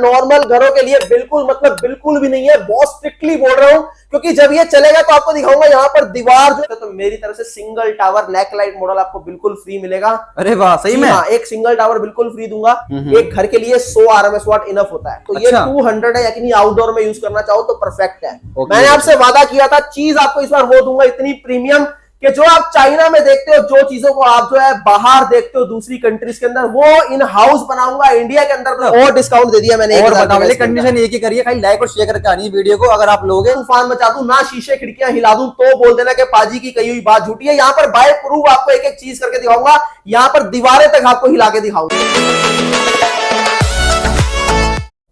Normal घरों के लिए बिल्कुल मतलब बिल्कुल भी नहीं है। बहुत स्ट्रिक्टली बोल रहा हूं, क्योंकि जब ये चलेगा तो आपको दिखाऊंगा यहाँ पर दीवार जो है, तो मेरी तरफ से सिंगल टावर नेक लाइट मॉडल आपको बिल्कुल फ्री मिलेगा। अरे वाह, सही में? हाँ, एक सिंगल टावर बिल्कुल फ्री दूंगा। एक घर के लिए 100 RMS वाट इनफ होता है, तो ये 200 है, यानी आउटडोर में यूज करना चाहो तो परफेक्ट है। मैंने आपसे वादा किया था, चीज आपको इस बार वो दूंगा इतनी प्रीमियम कि जो आप चाइना में देखते हो, जो चीजों को आप जो है बाहर देखते हो दूसरी कंट्रीज के अंदर, वो इन हाउस बनाऊंगा इंडिया के अंदर। और डिस्काउंट दे दिया मैंने। और बताओ, कंडीशन एक ही करिए, खाली लाइक और शेयर करके आनी वीडियो को। अगर आप लोगे तूफान मचा दूं ना, शीशे खिड़कियां हिला दूं, तो बोल देना कि पाजी की कही हुई बात झूठी है। यहाँ पर बाय प्रूफ आपको एक एक चीज करके दिखाऊंगा, यहाँ पर दीवारें तक आपको हिला के दिखाऊंगा।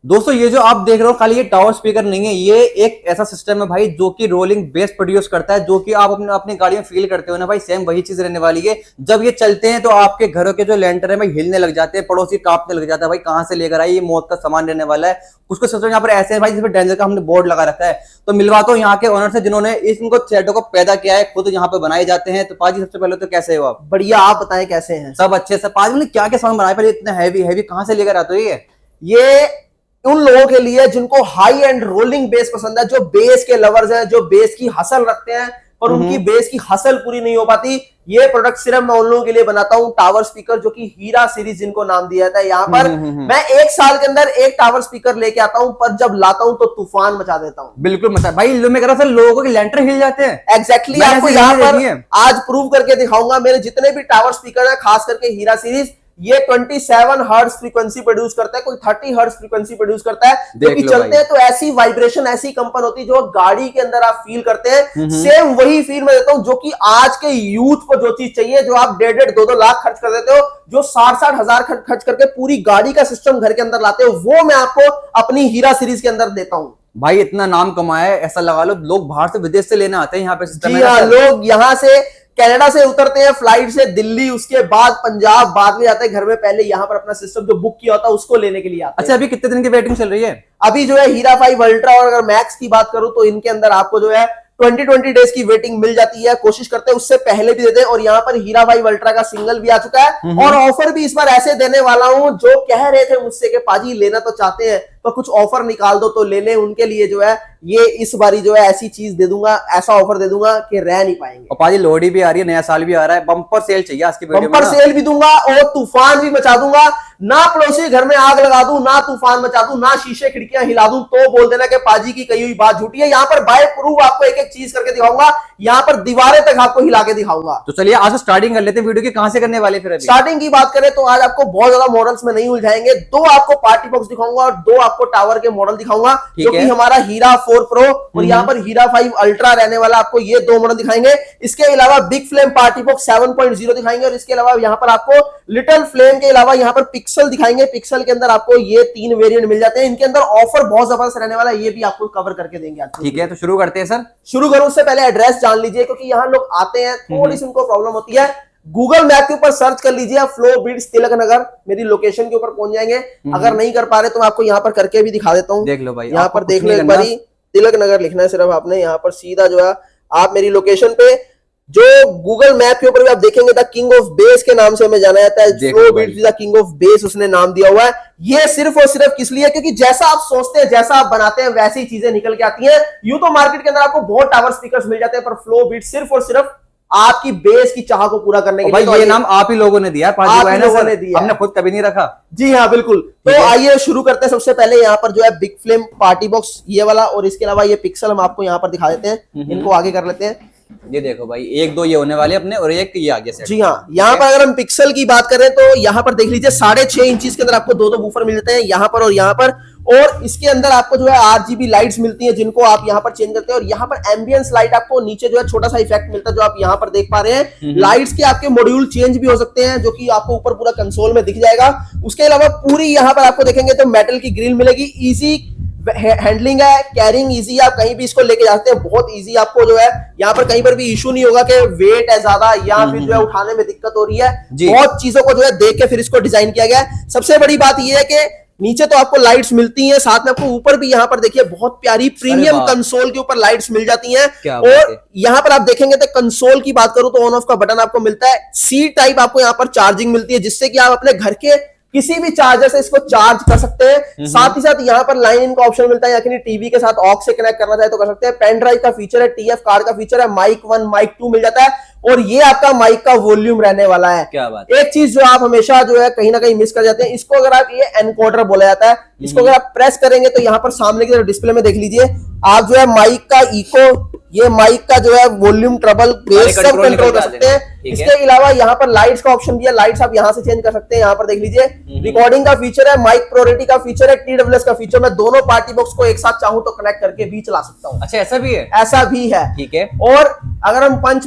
दोस्तों, ये जो आप देख रहे हो खाली ये टावर स्पीकर नहीं है, ये एक ऐसा सिस्टम है भाई जो कि रोलिंग बेस प्रोड्यूस करता है, जो कि आप अपनी गाड़ी में फील करते हो ना भाई, सेम वही चीज रहने वाली है। जब ये चलते हैं तो आपके घरों के जो लेंटर है भाई हिलने लग जाते हैं, पड़ोसी कांपने लग जाता है, भाई कहां से लेकर आई, ये मौत का सामान रहने वाला है। कुछ सिस्टम यहाँ पर ऐसे है भाई जिसमें डेंजर का हमने बोर्ड लगा रखा है। तो मिलवाता हूँ यहाँ के ओनर से जिन्होंने इनको सेटों को पैदा किया है, खुद यहाँ पे बनाए जाते हैं। तो पाजी, सबसे पहले तो कैसे हो आप? बढ़िया, आप बताएं कैसे हैं? सब अच्छे से। पाजी, क्या क्या सामान बनाया, पहले इतना हैवी हैवी कहां से लेकर आते हो? ये उन लोगों के लिए जिनको हाई एंड रोलिंग बेस पसंद है, जो बेस के लवर्स हैं, जो बेस की हसल रखते हैं पर उनकी बेस की हसल पूरी नहीं हो पाती। ये प्रोडक्ट सिर्फ मैं उन लोगों के लिए बनाता हूं। टावर स्पीकर जो कि हीरा सीरीज जिनको नाम दिया जाता है, यहाँ पर मैं 1 साल के अंदर एक टावर स्पीकर लेके आता हूं, पर जब लाता हूं तो तूफान मचा देता हूं। बिल्कुल मचा भाई, मैं कह रहा था लोगों के लेंटर हिल जाते हैं। एग्जैक्टली, आपको यहाँ पर आज प्रूव करके दिखाऊंगा। मेरे जितने भी टावर स्पीकर है, खास करके हीरा सीरीज, ये 27 हर्ट्ज फ्रीक्वेंसी प्रोड्यूस करता है, कोई 30 हर्ट्ज फ्रीक्वेंसी प्रोड्यूस करता है। क्योंकि चलते हैं तो ऐसी वाइब्रेशन, ऐसी कंपन होती है जो गाड़ी के अंदर आप फील करते हैं। सेम वही फील मैं देता हूं जो कि आज के यूथ को जो चीज चाहिए, जो आप 1.5 2 लाख खर्च कर देते हो, जो 60 हजार खर्च करके पूरी गाड़ी का सिस्टम घर के अंदर लाते हो, वो मैं आपको अपनी हीरा सीरीज के अंदर देता हूं। भाई इतना नाम कमाया है, ऐसा लगा लो लोग बाहर से विदेश से लेने आते हैं यहाँ पे सिस्टम। जी हाँ, लोग यहाँ से कनाडा से उतरते हैं फ्लाइट से दिल्ली, उसके बाद पंजाब, बाद में जाते हैं घर में, पहले यहाँ पर अपना सिस्टम जो बुक किया होता है उसको लेने के लिए आते हैं। अच्छा, अभी कितने दिन की वेटिंग चल रही है? अभी जो है हीरा 5 अल्ट्रा और अगर मैक्स की बात करूं तो इनके अंदर आपको जो है 20 डेज की वेटिंग मिल जाती है। कोशिश करते हैं उससे पहले भी देते हैं। और यहाँ पर हीरा 5 अल्ट्रा का सिंगल भी आ चुका है, और ऑफर भी इस बार ऐसे देने वाला हूं, जो कह रहे थे मुझसे कि पाजी लेना तो चाहते हैं तो कुछ ऑफर निकाल दो तो ले ले, उनके लिए जो है ये इस बारी जो है ऐसी चीज दे दूंगा, ऐसा ऑफर दे दूंगा कि रह नहीं पाएंगे। और पाजी लोहड़ी भी आ रही है, नया साल भी आ रहा है, बम्पर सेल चाहिए आज की वीडियो में। बम्पर सेल भी दूंगा और तूफान भी मचा दूंगा। ना पड़ोसी घर में आग लगा दूं, ना तूफान मचा दूं, ना शीशे खिड़कियां हिला दूं, तो बोल देना कि पाजी की कही हुई बात झूठी है। यहाँ पर बाय प्रूफ आपको एक एक चीज करके दिखाऊंगा, यहाँ पर दीवारें तक आपको हिला के दिखाऊंगा। तो चलिए आज स्टार्टिंग कर लेते हैं वीडियो की। कहां से करने वाले फिर? स्टार्टिंग की बात करें तो आज आपको बहुत ज्यादा मॉडल्स में नहीं उलझाएंगे। 2 आपको पार्टी बॉक्स दिखाऊंगा और 2 आपको टावर के मॉडल दिखाऊंगा, जो कि हमारा हीरा 4 प्रो और यहाँ पर हीरा 5 अल्ट्रा रहने वाला। आपको ये 2 मॉडल दिखाएंगे। इसके अलावा बिग फ्लेम पार्टी बॉक्स 7.0 दिखाएंगे, और इसके अलावा यहाँ पर आपको लिटिल फ्लेम के अलावा यहाँ पर पिक्सल दिखाएंगे। पिक्सल के अंदर आपको ये 3 वेरिएंट मिल जाते हैं। इनके अंदर ऑफर बहुत जबरदस्त रहने वाला है, ये भी आपको कवर करके देंगे। ठीक है, तो शुरू करते हैं सर। शुरू करूं उससे पहले एड्रेस जान लीजिए, क्योंकि यहाँ लोग आते हैं थोड़ी सी उनको प्रॉब्लम होती है। गूगल मैप के ऊपर सर्च कर लीजिए फ्लो बीट्स तिलक नगर, मेरी लोकेशन के ऊपर पहुंच जाएंगे। अगर नहीं कर पा रहे तो मैं आपको यहाँ पर करके भी दिखा देता हूँ। देख लो भाई, यहाँ पर देख लो एक बारी, तिलक नगर लिखना है सिर्फ आपने। यहाँ पर सीधा जो है आप मेरी लोकेशन पे, जो गूगल मैप के ऊपर भी आप देखेंगे द किंग ऑफ बेस के नाम से हमें जाना जाता है। Flow beats the king of bass उसने नाम दिया हुआ है। ये सिर्फ और सिर्फ किस लिए? क्योंकि जैसा आप सोचते हैं, जैसा आप बनाते हैं, वैसी चीजें निकल के आती हैं। यूं तो मार्केट के अंदर आपको बहुत टावर स्पीकर्स मिल जाते हैं, पर फ्लो बीट सिर्फ और सिर्फ आपकी बेस की चाह को पूरा करने के लिए। भाई ये नाम आप ही लोगों ने दिया, आप ही लोगों ने दिया, हमने खुद कभी नहीं रखा। जी हाँ बिल्कुल। तो आइए शुरू करते हैं। सबसे पहले यहाँ पर जो है बिग फ्लेम पार्टी बॉक्स ये वाला, और इसके अलावा ये पिक्सल हम आपको यहाँ पर दिखा देते हैं। इनको आगे कर लेते हैं। ये देखो भाई, 1 2 ये होने वाले अपने, और एक ये आगे से। जी हाँ, यहाँ पर अगर हम पिक्सल की बात करें तो यहाँ पर देख लीजिए 6.5 इंच के अंदर आपको 2 बूफर मिल जाते हैं, यहाँ पर और यहाँ पर। और इसके अंदर आपको जो है RGB लाइट्स मिलती हैं, जिनको आप यहाँ पर चेंज करते हैं। और यहाँ पर एम्बियंस लाइट आपको नीचे जो है छोटा सा इफेक्ट मिलता है, जो आप यहाँ पर देख पा रहे हैं। लाइट्स के आपके मॉड्यूल चेंज भी हो सकते हैं, जो कि आपको ऊपर पूरा कंसोल में दिख जाएगा। उसके अलावा पूरी यहाँ पर आपको देखेंगे तो मेटल की ग्रिल मिलेगी। इजी हैंडलिंग है, कैरिंग इजी, आप कहीं भी इसको लेके जा सकते हैं, बहुत इजी। आपको जो है यहाँ पर कहीं पर भी इशू नहीं होगा कि वेट है ज्यादा या फिर जो है उठाने में दिक्कत हो रही है। बहुत चीजों को जो है देख के फिर इसको डिजाइन किया गया है। सबसे बड़ी बात यह है कि नीचे तो आपको लाइट्स मिलती हैं, साथ में आपको ऊपर भी यहाँ पर देखिए बहुत प्यारी प्रीमियम कंसोल के ऊपर लाइट्स मिल जाती हैं। और यहाँ पर आप देखेंगे तो कंसोल की बात करूं तो ऑन ऑफ का बटन आपको मिलता है। सी टाइप आपको यहाँ पर चार्जिंग मिलती है, जिससे कि आप अपने घर के किसी भी चार्जर से इसको चार्ज कर सकते हैं। साथ ही साथ यहाँ पर लाइन इन का ऑप्शन मिलता है, यानी टीवी के साथ ऑक्स से कनेक्ट करना चाहे तो कर सकते हैं। पेन ड्राइव का फीचर है, टीएफ कार्ड का फीचर है, माइक 1 माइक 2 मिल जाता है और ये आपका माइक का वॉल्यूम रहने वाला है। क्या बात एक चीज जो आप हमेशा जो है कहीं ना कहीं मिस कर जाते हैं, इसको अगर आप, ये एनकोडर बोला जाता है, इसको अगर आप प्रेस करेंगे तो यहाँ पर सामने की तरफ डिस्प्ले में देख लीजिए आप जो है माइक का इको, ये माइक का जो है वॉल्यूम, ट्रबल, बेस सब कंट्रोल कर सकते हैं। इसके अलावा यहाँ पर लाइट्स का ऑप्शन भी है, लाइट्स आप यहाँ से चेंज कर सकते हैं। यहाँ पर देख लीजिए रिकॉर्डिंग का फीचर है, माइक प्रायोरिटी का फीचर है, TWS का फीचर। मैं दोनों पार्टी बॉक्स को एक साथ चाहूं तो कनेक्ट करके भी चला सकता हूँ। अच्छा, ऐसा भी है? ऐसा भी है, ठीक है। और अगर हम पंच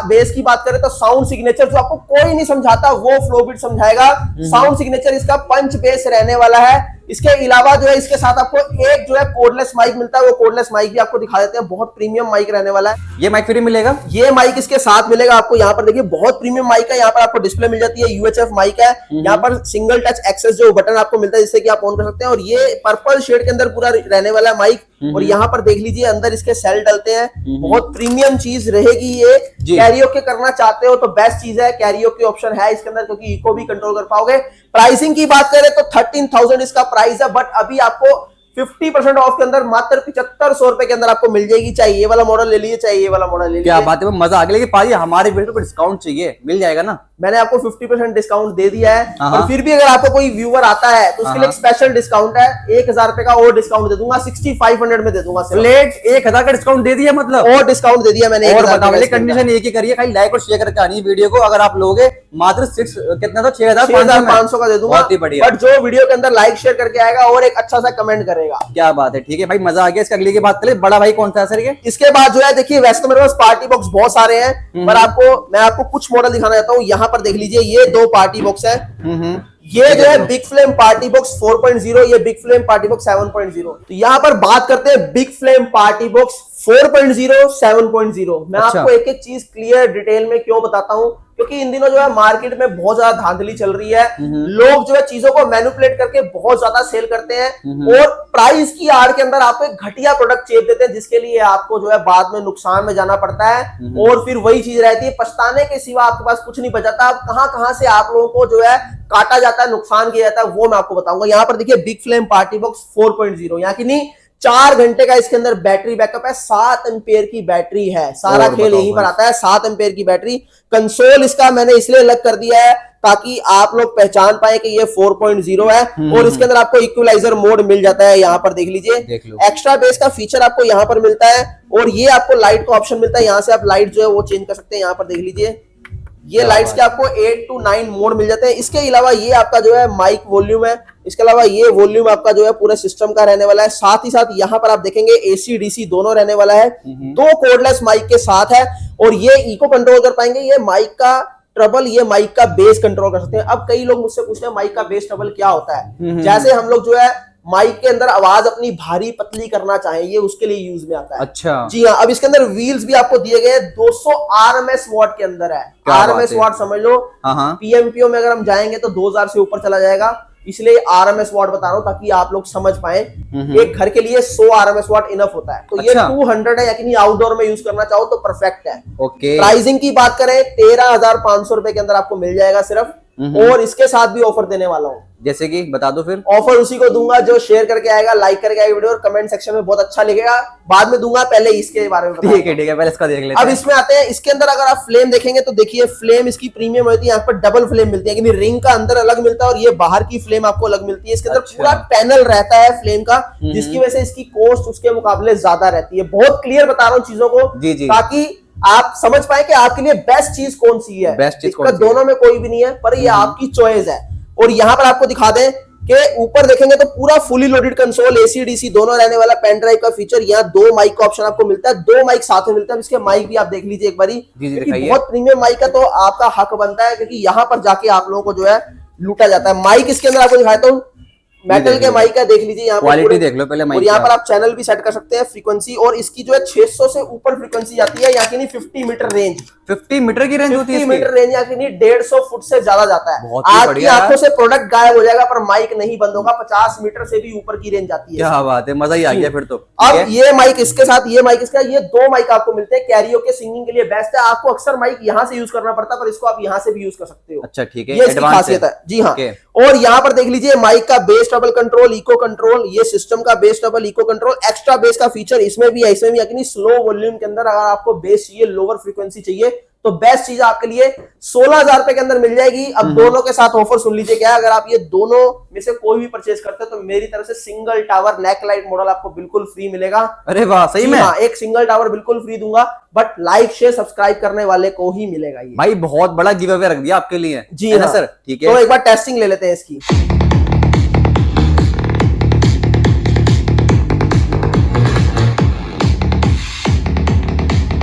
बेस की बात करें तो साउंड सिग्नेचर जो आपको कोई नहीं समझाता वो फ्लोबिट समझाएगा। साउंड सिग्नेचर इसका पंच बेस रहने वाला है। इसके अलावा जो है इसके साथ आपको एक जो है कोडलेस माइक मिलता है, वो कोडलेस माइक भी आपको दिखा देते हैं। बहुत प्रीमियम माइक रहने वाला है। ये माइक फ्री मिलेगा? ये माइक इसके साथ मिलेगा आपको। यहाँ पर देखिए बहुत प्रीमियम माइक है, यहाँ पर आपको डिस्प्ले मिल जाती है, UHF माइक है। यहाँ पर सिंगल टच एक्सेस जो बटन आपको मिलता है जिससे कि आप ऑन कर सकते हैं, और ये पर्पल शेड के अंदर पूरा रहने वाला है माइक। और यहाँ पर देख लीजिए अंदर इसके सेल डलते हैं। बहुत प्रीमियम चीज रहेगी ये। कैरियोके करना चाहते हो तो बेस्ट चीज है, कैरियोके ऑप्शन है इसके अंदर, क्योंकि इको भी कंट्रोल कर पाओगे। प्राइसिंग की बात करें तो 13,000 इसका प्राइस है, बट अभी आपको 50% ऑफ के अंदर मात्र 7500 रुपए के अंदर आपको मिल जाएगी। चाहे ये वाला मॉडल ले लीजिए, चाहे ये वाला मॉडल ले लीजिए। क्या बात है, मजा आ गया। लेकिन पाजी हमारे वीडियो को डिस्काउंट चाहिए, मिल जाएगा ना? मैंने आपको 50% डिस्काउंट दे दिया है, और फिर भी अगर आपको कोई व्यूअर आता है तो उसके लिए एक स्पेशल डिस्काउंट है, 1000 रुपए का और डिस्काउंट दे दूंगा, 6500 में दे दूंगा। प्लेट 1000 का डिस्काउंट दे दिया, मतलब और डिस्काउंट दे दिया मैंने। और बताओ, कंडीशन एक ही करिए, खाली लाइक और शेयर करके आनी वीडियो को। अगर आप लोगे मात्र 6 कितना था, 6500 का दे दूंगा। बहुत ही बढ़िया। बट जो वीडियो के अंदर लाइक शेयर करके आएगा और एक अच्छा सा कमेंट करेगा। क्या बात है, ठीक है भाई, मजा आ गया। इसके अगले की बात करें, बड़ा भाई कौन सा है सर ये? इसके बाद जो है देखिए, वैसे तो मेरे पास पार्टी बॉक्स बहुत सारे हैं, पर मैं आपको कुछ मॉडल दिखाना चाहता हूँ। यहाँ पर देख लीजिए ये 2 पार्टी बॉक्स है। ये जो है बिग फ्लेम पार्टी बॉक्स 4.0, ये बिग फ्लेम पार्टी बॉक्स 7.0। तो यहाँ पर बात करते हैं बिग फ्लेम पार्टी बॉक्स 4.0, 7.0। मैं आपको एक एक चीज क्लियर डिटेल में क्यों बताता हूँ, क्योंकि इन दिनों जो है मार्केट में बहुत ज्यादा धांधली चल रही है। लोग जो है चीजों को मैनिपुलेट करके बहुत ज्यादा सेल करते हैं और प्राइस की आड़ के अंदर आपको एक घटिया प्रोडक्ट चेप देते हैं, जिसके लिए आपको जो है बाद में नुकसान में जाना पड़ता है। और फिर वही चीज रहती है, पछताने के सिवा आपके पास कुछ नहीं बचाता। अब कहां से आप लोगों को जो है काटा जाता है, नुकसान किया जाता है, वो मैं आपको बताऊंगा। यहाँ पर देखिए बिग फ्लेम पार्टी बॉक्स 4.0, यहाँ की नहीं 4 घंटे का इसके अंदर बैटरी बैकअप है, 7 एम्पेयर की बैटरी है। सारा खेल यहीं पर आता है, 7 एम्पेयर की बैटरी। कंसोल इसका मैंने इसलिए अलग कर दिया है ताकि आप लोग पहचान पाए कि ये 4.0 है। और इसके अंदर आपको इक्वलाइजर मोड मिल जाता है, यहाँ पर देख लीजिए। एक्स्ट्रा बेस का फीचर आपको यहाँ पर मिलता है, और ये आपको लाइट का ऑप्शन मिलता है। यहाँ से आप लाइट जो है वो चेंज कर सकते हैं। यहाँ पर देख लीजिए ये लाइट्स के आपको 8 to 9 मोड मिल जाते हैं। इसके अलावा ये आपका जो है माइक वॉल्यूम है। इसके अलावा ये वॉल्यूम आपका जो है पूरे सिस्टम का रहने वाला है। साथ ही साथ यहाँ पर आप देखेंगे AC DC दोनों रहने वाला है। 2 कोडलेस माइक के साथ है, और ये इको कंट्रोल कर पाएंगे। ये माइक का ट्रबल, ये माइक का बेस कंट्रोल कर सकते हैं। अब कई लोग मुझसे पूछते हैं माइक का बेस ट्रबल क्या होता है। जैसे हम लोग जो है माइक के अंदर आवाज अपनी भारी पतली करना चाहें, ये उसके लिए यूज में आता है। अच्छा जी हाँ। अब इसके अंदर व्हील्स भी आपको दिए गए, 200 RMS वॉट के अंदर है। RMS वॉट समझ लो, PMPO में अगर हम जाएंगे तो 2000 से ऊपर चला जाएगा, इसलिए RMS वॉट बता रहा हूं ताकि आप लोग समझ पाए। एक घर के लिए 100 RMS वॉट इनफ होता है। तो ये 200 है, यानी आउटडोर में यूज करना चाहो तो परफेक्ट है। प्राइसिंग की बात करें 13,500 रुपए के अंदर आपको मिल जाएगा सिर्फ। और इसके साथ भी ऑफर देने वाला हूँ, जैसे कि बता दो फिर। ऑफर उसी को दूंगा जो शेयर करके आएगा, लाइक करके आएगा वीडियो और कमेंट सेक्शन में बहुत अच्छा लिखेगा। बाद में दूंगा, पहले इसके बारे में ठीक है पहले इसका देख लेते हैं। अब इसमें आते हैं। इसके अंदर अगर आप फ्लेम देखेंगे तो देखिए फ्लेम इसकी प्रीमियम होती है। यहाँ पर डबल फ्लेम मिलती है, रिंग का अंदर अलग मिलता है और ये बाहर की फ्लेम आपको अलग मिलती है। इसके अंदर पूरा पैनल रहता है फ्लेम का, जिसकी वजह से इसकी कॉस्ट उसके मुकाबले ज्यादा रहती है। बहुत क्लियर बता रहा हूँ चीजों को, ताकि आप समझ पाए कि आपके लिए बेस्ट चीज कौन सी है। बेस्ट चीज दोनों में कोई भी नहीं है, पर ये आपकी चॉइस है। और यहाँ पर आपको दिखा दें कि ऊपर देखेंगे तो पूरा fully loaded console, AC DC दोनों रहने वाला, पेन ड्राइव का फीचर। यहाँ 2 माइक का ऑप्शन आपको मिलता है, 2 माइक साथ में मिलता है। इसके माइक भी आप देख लीजिए एक बारी, बहुत प्रीमियम माइक है, तो आपका हक बनता है क्योंकि यहाँ पर जाके आप लोगों को जो है लूटा जाता है। माइक इसके अंदर आपको दिखाता हूँ, मेटल के माइक का देख लीजिए, यहाँ क्वालिटी देख लो पहले माइक। और यहाँ पर आप चैनल भी सेट कर सकते हैं, फ्रीक्वेंसी, और इसकी जो है 600 से ऊपर फ्रीक्वेंसी जाती है। यहाँ की नहीं 50 मीटर रेंज, 50 मीटर की रेंज होती है, 50 मीटर रेंज, यहाँ की नहीं 150 फुट से ज्यादा जाता है। आपकी बढ़िया आंखों से प्रोडक्ट गायब हो जाएगा पर माइक नहीं बंद होगा। 50 मीटर से भी ऊपर की रेंज आती है। क्या बात है, मजा ही आ गया फिर तो। अब ये माइक इसके साथ, ये माइक इसका, ये 2 माइक आपको मिलते हैं। कैरियोके सिंगिंग के लिए बेस्ट है। आपको अक्सर माइक यहाँ से यूज करना पड़ता है, पर इसको आप यहाँ से भी यूज कर सकते हो। अच्छा ठीक है, ये इसकी खासियत है। जी हाँ। और यहाँ पर देख लीजिए माइक का bass double control, echo control, ये सिस्टम का bass double echo control, extra bass का फीचर इसमें भी है, इसमें भी यानी स्लो वॉल्यूम के अंदर अगर आपको बेस चाहिए, लोअर फ्रीक्वेंसी चाहिए, तो बेस्ट चीज आपके लिए 16,000 रुपए के अंदर मिल जाएगी। अब दोनों के साथ ऑफर सुन लीजिए क्या है, अगर आप ये दोनों में से कोई भी परचेज करते हो तो मेरी तरफ से सिंगल टावर नेक लाइट मॉडल आपको बिल्कुल फ्री मिलेगा। अरे वाह, सही में? हाँ, एक सिंगल टावर बिल्कुल फ्री दूंगा, बट लाइक शेयर सब्सक्राइब करने वाले को ही मिलेगा ये। भाई बहुत बड़ा गिव अवे रख दिया आपके लिए। जी है ना हाँ सर? ठीक है, तो एक बार टेस्टिंग ले लेते हैं इसकी।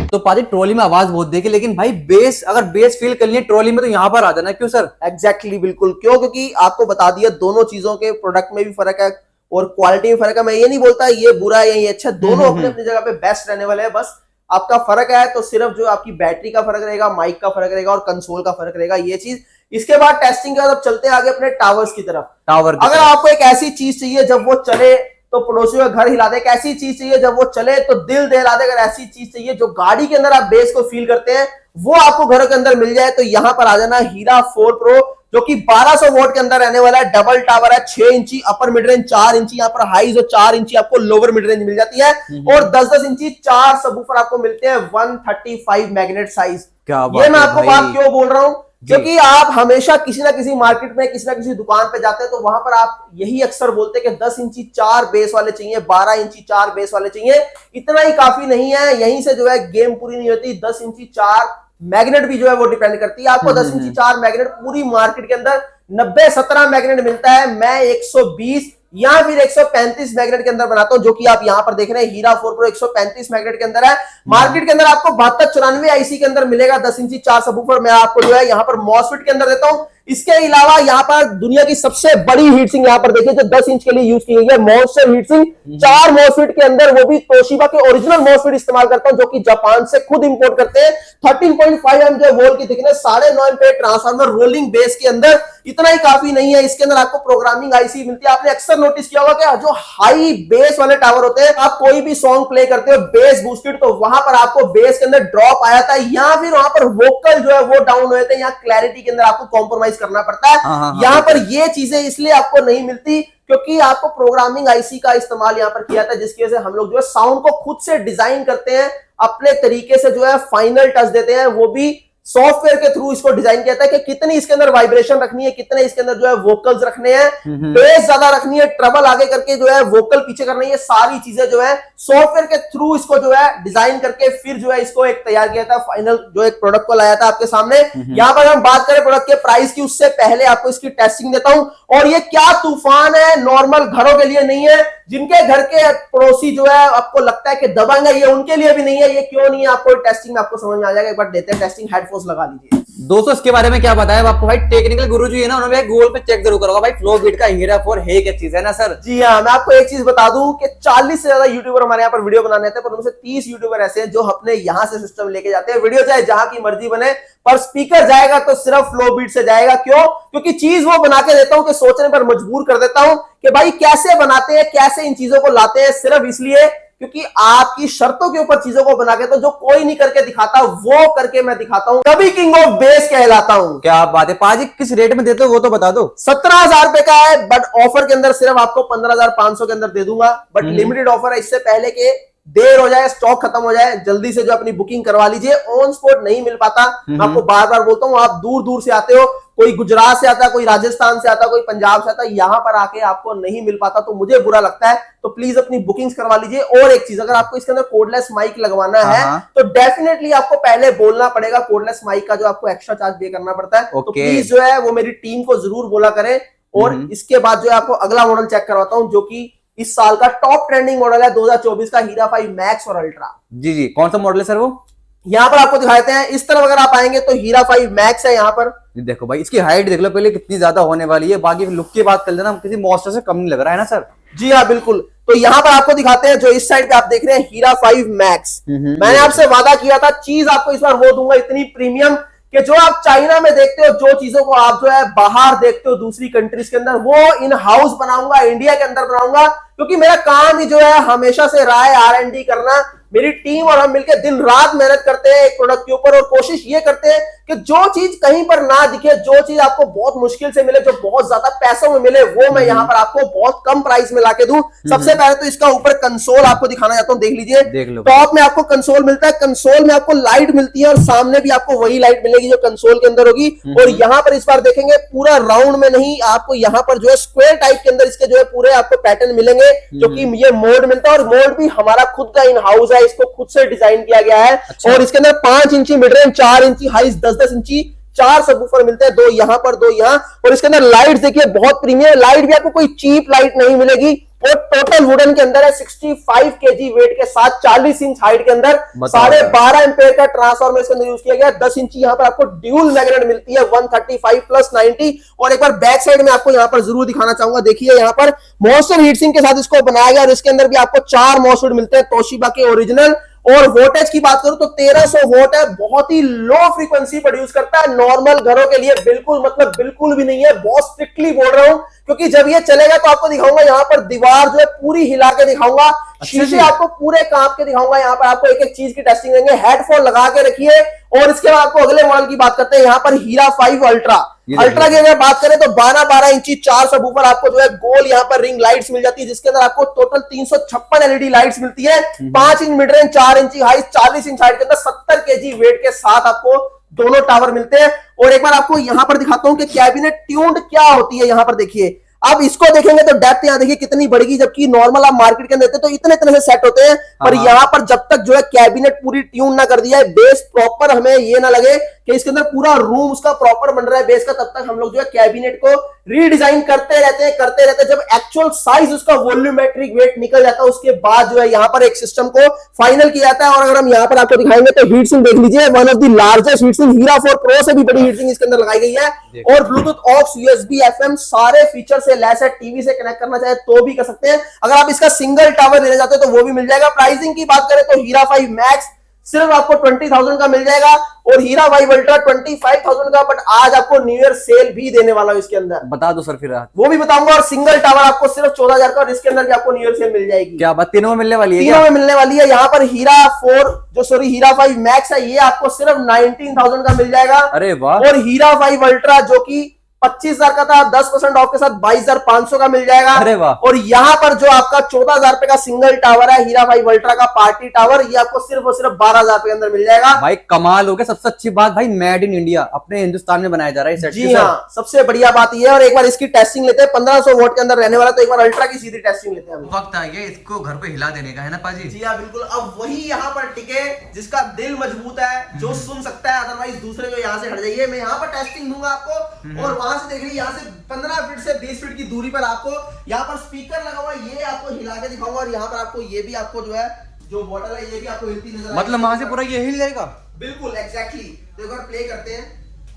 तो पाजी ट्रॉली में आवाज बहुत देगी, लेकिन भाई बेस, अगर बेस फील करनी है ट्रॉली में तो यहाँ पर आ जाना। क्यों सर? एग्जैक्टली बिल्कुल, क्यों? क्योंकि आपको बता दिया दोनों चीजों के प्रोडक्ट में भी फर्क है और क्वालिटी में फर्क है। मैं ये नहीं बोलता ये बुरा है या ये अच्छा, दोनों अपने अपनी जगह पे बेस्ट रहने वाले हैं। बस आपका फर्क है तो सिर्फ जो आपकी बैटरी का फर्क रहेगा, माइक का फर्क रहेगा और कंसोल का फर्क रहेगा, ये चीज। इसके बाद टेस्टिंग के बाद अब चलते हैं आगे अपने टावर्स की तरफ। टावर अगर आपको एक ऐसी चीज चाहिए जब वो चले तो पड़ोसियों का घर हिला दे, एक ऐसी चीज चाहिए जब वो चले तो दिल दहला दे, अगर ऐसी चीज चाहिए जो गाड़ी के अंदर आप बेस को फील करते हैं, वो आपको घरों के अंदर मिल जाए, तो यहां पर आ जाना हीरा 4 प्रो, जो कि 1200 वोट के अंदर रहने वाला है। डबल टावर है, 6 इंची अपर मिड रेंज, 4 इंची यहाँ पर हाई, जो 4 इंची आपको लोअर मिड रेंज मिल जाती है, और 10-10 इंची 4 सबवूफर आपको मिलते हैं 135 मैग्नेट साइज। क्या ये मैं आपको भाई? बात क्यों बोल रहा हूं, क्योंकि आप हमेशा किसी ना किसी मार्केट में किसी ना किसी दुकान पे जाते हैं तो वहां पर आप यही अक्सर बोलते हैं कि 10 इंची 4 बेस वाले चाहिए, 12 इंची 4 बेस वाले चाहिए। इतना ही काफी नहीं है, यहीं से जो है गेम पूरी नहीं होती। 10 इंची 4 मैग्नेट भी जो है वो डिपेंड करती है। आपको 10 इंची 4 मैग्नेट पूरी मार्केट के अंदर 90-17 मैग्नेट मिलता है, मैं 120 या फिर 135 मैग्नेट के अंदर बनाता हूं, जो कि आप यहां पर देख रहे हैं हीरा 4 प्रो 135 मैग्नेट के अंदर है। मार्केट के अंदर आपको 7294 आईसी के अंदर मिलेगा 10 इंची 4 सबवूफर। मैं आपको जो है यहां पर मॉसफेट के अंदर देता हूं। इसके अलावा यहां पर दुनिया की सबसे बड़ी हीटसिंग यहां पर देखिए जो 10 इंच के लिए यूज की गई है, मॉन्स्टर हीटसिंग। 4 मॉसफेट के अंदर, वो भी तोशिबा के ओरिजिनल मॉसफेट इस्तेमाल करता हूं, जो कि जापान से खुद इंपोर्ट करते हैं। 13.5 एम जो वोल्ट की thickness, 9.5 ampere transformer, rolling base के अंदर। इतना ही काफी नहीं है, इसके अंदर आपको प्रोग्रामिंग आईसी मिलती है। आपने अक्सर नोटिस किया होगा कि जो हाई बेस वाले टावर होते हैं, आप कोई भी सॉन्ग प्ले करते हो बेस बूस्टेड, तो वहां पर आपको बेस के अंदर ड्रॉप आया था, या फिर वहां पर वोकल जो है वो डाउन हुए थे, या क्लैरिटी के अंदर आपको कॉम्प्रोमाइज करना पड़ता है। यहां पर ये चीजें इसलिए आपको नहीं मिलती क्योंकि आपको प्रोग्रामिंग आईसी का इस्तेमाल यहां पर किया था, जिसकी वजह से हम लोग जो है साउंड को खुद से डिजाइन करते हैं, अपने तरीके से जो है फाइनल टच देते हैं, वो भी सॉफ्टवेयर के थ्रू इसको डिजाइन किया था कि कितनी इसके अंदर वाइब्रेशन रखनी है, कितने इसके अंदर जो है वोकल्स रखने हैं, बेस ज्यादा रखनी है, ट्रबल आगे करके जो है वोकल पीछे करनी है। ये सारी चीजें जो है सॉफ्टवेयर के थ्रू इसको जो है डिजाइन करके फिर जो है इसको एक तैयार किया था, फाइनल जो एक प्रोडक्ट को लाया था आपके सामने। यहां पर हम बात करें प्रोडक्ट के प्राइस की, उससे पहले आपको इसकी टेस्टिंग देता हूं। और ये क्या तूफान है, नॉर्मल घरों के लिए नहीं है। जिनके घर के पड़ोसी जो है आपको लगता है कि दबंग है, ये उनके लिए भी नहीं है। ये क्यों नहीं है, आपको टेस्टिंग में आपको समझ में आ जाएगा। एक बार देते हैं टेस्टिंग, हेडफोन्स लगा लीजिए। दोस्तों इसके बारे में क्या बताया आपको भाई, टेक्निकल गुरु जी है ना, उन्होंने गूगल पे चेक जरूर करोगा भाई, फ्लो बीट का हीरा 4 है क्या चीज है ना सर। जी हाँ, मैं आपको एक चीज बता दूं कि 40 से ज्यादा यूट्यूबर हमारे यहाँ पर वीडियो बनाने आते हैं, पर उनसे 30 यूट्यूबर ऐसे हैं जो अपने यहाँ से सिस्टम लेके जाते हैं। वीडियो चाहे जहां की मर्जी बने, पर स्पीकर जाएगा तो सिर्फ फ्लो बीट से जाएगा। क्यों? क्योंकि चीज वो बना के देता हूं कि सोचने पर मजबूर कर देता हूं कि भाई कैसे बनाते हैं, कैसे इन चीजों को लाते हैं, सिर्फ इसलिए क्योंकि आपकी शर्तों के ऊपर चीजों को बना के, तो जो कोई नहीं करके दिखाता वो करके मैं दिखाता हूं, तभी किंग ऑफ बेस कहलाता हूं। क्या बात है पाजी, किस रेट में देते हो वो तो बता दो। 17,000 रुपए का है, बट ऑफर के अंदर सिर्फ आपको 15,500 के अंदर दे दूंगा। बट लिमिटेड ऑफर है, इससे पहले के देर हो जाए, स्टॉक खत्म हो जाए, जल्दी से जो अपनी बुकिंग करवा लीजिए। ऑन स्पॉट नहीं मिल पाता, मैं आपको बार बार बोलता हूं। आप दूर दूर से आते हो, कोई गुजरात से आता है, कोई राजस्थान से आता है, कोई पंजाब से आता है, यहां पर आके आपको नहीं मिल पाता तो मुझे बुरा लगता है। तो प्लीज अपनी बुकिंग्स करवा लीजिए। और एक चीज, अगर आपको इसके अंदर कोडलेस माइक लगवाना है तो डेफिनेटली आपको पहले बोलना पड़ेगा, कोडलेस माइक का जो आपको एक्स्ट्रा चार्ज पे करना पड़ता है। तो प्लीज जो है वो मेरी टीम को जरूर बोला करें। और इसके बाद जो है आपको अगला मॉडल चेक करवाता हूं, जो कि इस साल का टॉप ट्रेंडिंग मॉडल है 2024 का, हीरा 5 मैक्स और अल्ट्रा। जी जी, कौन सा मॉडल है सर वो? यहां पर आपको दिखाते हैं। इस तरफ अगर आप आएंगे तो हीरा 5 मैक्स है यहाँ पर। देखो भाई, इसकी हाइट देख लो पहले कितनी ज्यादा होने वाली है। बाकी लुक की बात कर लेना, किसी मॉन्स्टर से कम नहीं लग रहा है ना सर। जी हाँ बिल्कुल। तो यहाँ पर आपको दिखाते हैं, जो इस साइड पे आप देख रहे हैं हीरा 5 मैक्स। मैंने आपसे वादा किया था चीज आपको इस बार वो दूंगा इतनी प्रीमियम कि जो आप चाइना में देखते हो, जो चीजों को आप जो है बाहर देखते हो दूसरी कंट्रीज के अंदर, वो इन हाउस बनाऊंगा, इंडिया के अंदर बनाऊंगा। क्योंकि मेरा काम ही जो है हमेशा से रहा है R&D करना। मेरी टीम और हम मिलकर दिन रात मेहनत करते हैं एक प्रोडक्ट के ऊपर, और कोशिश ये करते हैं कि जो चीज कहीं पर ना दिखे, जो चीज आपको बहुत मुश्किल से मिले, जो बहुत ज्यादा पैसों में मिले, वो मैं यहाँ पर आपको बहुत कम प्राइस में लाके दूं। सबसे पहले तो इसका ऊपर कंसोल आपको दिखाना चाहता हूँ, देख लीजिए। देख लो। टॉप में आपको कंसोल मिलता है, कंसोल में आपको लाइट मिलती है और सामने भी आपको वही लाइट मिलेगी जो कंसोल के अंदर होगी। और यहाँ पर इस बार देखेंगे पूरा राउंड में नहीं, आपको यहाँ पर जो है स्क्वायर टाइप के अंदर इसके जो है पूरे आपको पैटर्न मिलेंगे, जो कि ये मोल्ड मिलता है। और मोल्ड भी हमारा खुद का इन हाउस है, इसको खुद से डिजाइन किया गया है। अच्छा। और इसके अंदर 5 इंची मिड रेंज, 4 इंची हाई, 10-10 इंची 4 सबवूफर मिलते हैं, 2 यहां पर 2 यहां। और इसके अंदर लाइट देखिए बहुत प्रीमियम लाइट, भी आपको कोई चीप लाइट नहीं मिलेगी। और टोटल वुडन के अंदर है, 65 केजी वेट के साथ, 40 इंच हाइट के अंदर, 12.5 एम्पेयर का ट्रांसफार्मर इसके अंदर यूज किया गया है। 10 इंची यहाँ पर आपको ड्यूल मैग्नेट मिलती है, 135 प्लस 90। और एक बार बैक साइड में आपको यहाँ पर जरूर दिखाना चाहूंगा, देखिए यहाँ पर मॉइस्चर हीट सिंक के साथ इसको बनाया गया। और इसके अंदर भी आपको 4 मॉस्फेट मिलते हैं तोशिबा के ओरिजिनल। और वोल्टेज की बात करूं तो 1300 वोल्ट है, बहुत ही लो फ्रीक्वेंसी प्रोड्यूस करता है। नॉर्मल घरों के लिए बिल्कुल, मतलब बिल्कुल भी नहीं है, बहुत स्ट्रिक्टली बोल रहा हूं, क्योंकि जब ये चलेगा तो आपको दिखाऊंगा यहाँ पर दीवार जो है पूरी हिला के दिखाऊंगा, शीशे आपको पूरे कांप के दिखाऊंगा। यहाँ पर आपको एक एक चीज की टेस्टिंग देंगे, हेडफोन लगा के रखिए। और इसके बाद आपको अगले मॉडल की बात करते हैं, यहाँ पर हीरा 5 अल्ट्रा। अल्ट्रा की अगर बात करें तो 12-12 इंची 4 सबवूफर आपको जो है गोल यहाँ पर रिंग लाइट्स मिल जाती है, जिसके अंदर आपको टोटल 356 एलईडी लाइट्स मिलती है। 5 इंच मिड रेंज, 4 इंची हाई, 40 इंच हाइट के अंदर 70 केजी वेट के साथ आपको दोनों टावर मिलते हैं। और एक बार आपको यहां पर दिखाता हूं कि कैबिनेट ट्यून्ड क्या होती है। यहां पर देखिए, अब इसको देखेंगे तो डेप्थ यहाँ देखिए कितनी बढ़ेगी, जबकि नॉर्मल आप मार्केट के अंदर देते तो इतने इतने से सेट होते हैं। पर यहाँ पर जब तक जो है कैबिनेट पूरी ट्यून ना कर दिया है, बेस प्रॉपर, हमें ये ना लगे कि इसके अंदर पूरा रूम उसका प्रॉपर बन रहा है बेस का, तब तक हम लोग जो है कैबिनेट को रीडिजाइन करते रहते हैं। जब एक्चुअल साइज उसका वॉल्यूमेट्रिक वेट निकल जाता है, उसके बाद जो है यहाँ पर एक सिस्टम को फाइनल किया जाता है। और अगर हम यहाँ पर आपको दिखाएंगे तो हीट सिंक देख लीजिए, one of the largest heat sink, हीरा 4 प्रो से भी बड़ी हीट सिंक इसके अंदर लगाई गई है। और ब्लूटूथ, ऑक्स, यूएसबी, एफएम सारे फीचर से लैस है। टीवी से कनेक्ट करना चाहे तो भी कर सकते हैं। अगर आप इसका सिंगल टावर लेने जाते हो तो वो भी मिल जाएगा। प्राइसिंग की बात करें तो हीरा 5 मैक्स सिर्फ आपको 20,000 का मिल जाएगा, और हीरा 5 अल्ट्रा 25,000 का। बट आज आपको न्यू ईयर सेल भी देने वाला हूं इसके अंदर, बता दो सर, फिर वो भी बताऊंगा। और सिंगल टावर आपको सिर्फ 14,000 का, और इसके अंदर भी आपको न्यू ईयर सेल मिल जाएगी। क्या बात, तीनों में मिलने वाली है? तीनों में मिलने वाली है। यहाँ पर हीरा 5 मैक्स है, ये आपको सिर्फ 19,000 का मिल जाएगा। अरे वाह। और हीरा 5 अल्ट्रा जो कि 25,000 का था, 10% ऑफ के साथ 22,500 का मिल जाएगा। अरे वाह। और यहाँ पर जो आपका 14,000 रुपए का सिंगल टावर है, हीरा 5 अल्ट्रा का पार्टी टावर, ये आपको सिर्फ और सिर्फ 12,000 रुपए के अंदर मिल जाएगा। भाई कमाल हो गया। सबसे अच्छी बात भाई, मेड इन इंडिया, अपने हिंदुस्तान में बनाया जा रहा है। जी हाँ, सबसे बढ़िया बात ये है। और एक बार इसकी टेस्टिंग लेते हैं, 1500 वोट के अंदर रहने वाला, तो एक बार अल्ट्रा की सीधी टेस्टिंग लेते हैं। वक्त आ गया इसको घर पे हिला देने का, है ना पाजी? जी हाँ, बिल्कुल। अब वही यहाँ पर टिके जिसका दिल मजबूत है, जो सुन सकता है, अदरवाइज दूसरे जो यहाँ से हट जाइए। मैं यहाँ पर टेस्टिंग दूंगा आपको, और वहां से देख लीजिए, यहाँ से 15 फीट से 20 फीट की दूरी पर आपको यहाँ पर स्पीकर लगा हुआ है, ये आपको हिला के दिखाऊंगा। और यहाँ पर आपको ये भी आपको जो है जो बॉटल है, ये भी आपको हिलती नजर आएगी। मतलब वहां से पूरा ये हिल जाएगा? बिल्कुल, एग्जैक्टली। तो एक बार प्ले करते हैं,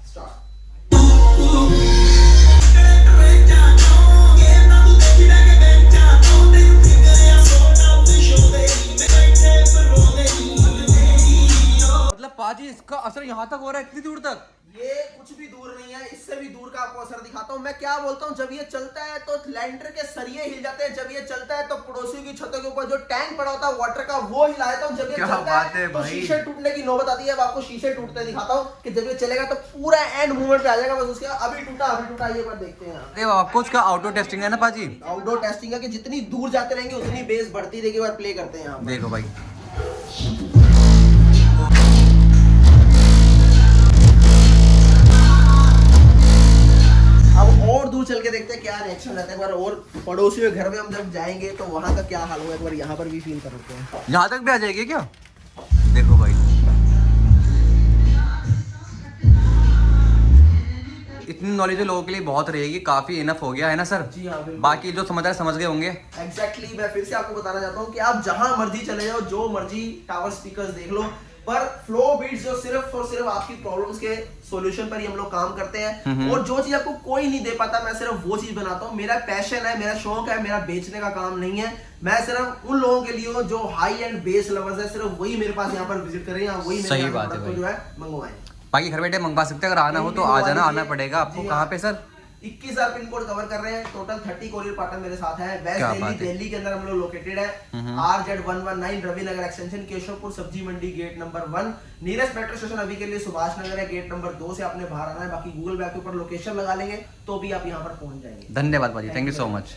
स्टार्ट। मतलब पाजी इसका असर यहाँ तक हो रहा है, इतनी दूर तक? ये कुछ भी दूर नहीं है, इससे भी दूर का आपको असर दिखाता हूं। मैं क्या बोलता हूं, जब ये चलता है तो लैंडर के सरिये हिल जाते हैं, जब ये चलता है तो पड़ोसियों की छतों के ऊपर जो टैंक पड़ा होता है वाटर का, वो हिला देता हूं। जब ये चलता है तो शीशे टूटने की नौबत आती है। अब आपको शीशे टूटते दिखाता हूं कि जब ये चलेगा तो पूरा एंड मूवमेंट पे आ जाएगा। बस उसके अभी टूटा, ये बार देखते हैं। अरे आपको उसका आउटडोर टेस्टिंग है ना पाजी? आउटडोर टेस्टिंग है कि जितनी दूर जाते रहेंगे उतनी बेस बढ़ती रहेगी। बार प्ले करते हैं, देखो भाई। अब और दूर चल के देखते हैं क्या रिएक्शन रहता है। एक बार और पड़ोसियों के घर में हम जब जाएंगे तो वहां का क्या हाल होगा, एक बार यहाँ पर भी फील करते हैं। यहाँ तक भी आ जाएगी क्या? देखो भाई, इतनी नॉलेज लोगों के लिए बहुत रहेगी, काफी इनफ हो गया है ना सर? जी हाँ, बिल्कुल। बाकी जो समझ रहे समझ गए होंगे। एग्जैक्टली। मैं फिर से आपको बताना चाहता हूँ कि आप जहां मर्जी चले जाओ, जो मर्जी टावर स्पीकर्स देख लो, पर फ्लो बीट्स जो सिर्फ और सिर्फ आपकी प्रॉब्लम्स के सॉल्यूशन पर ही हम लोग काम करते हैं। और जो चीज आपको कोई नहीं दे पाता, मैं सिर्फ वो चीज बनाता हूँ। मेरा पैशन है, मेरा शौक है, मेरा बेचने का काम नहीं है। मैं सिर्फ उन लोगों के लिए हूँ जो हाई एंड बेस लवर्स है, सिर्फ वही मेरे पास यहाँ पर विजिट करें, या वही सही बात है जो है मंगवाएं। बाकी घर बैठे मंगवा सकते हैं, अगर आना हो तो आ जाना, आना पड़ेगा आपको। कहाँ पे सर? 21,000 पिन कोड कवर कर रहे हैं। टोटल 30 कोरियर पार्टनर मेरे साथ है। वेस्ट क्या दिल्ली, बात है। दिल्ली के अंदर हम लोग लोकेटेड है। RZ119 Ravi Nagar extension, Keshavpur Sabzi Mandi, gate number 1। Nearest metro station अभी के लिए सुभाष नगर है, गेट नंबर 2 से आपने बाहर आना है। बाकी गूगल मैप के ऊपर लोकेशन लगा लेंगे तो भी आप यहाँ पर पहुंच जाएंगे। धन्यवाद भाजी, थैंक यू सो मच।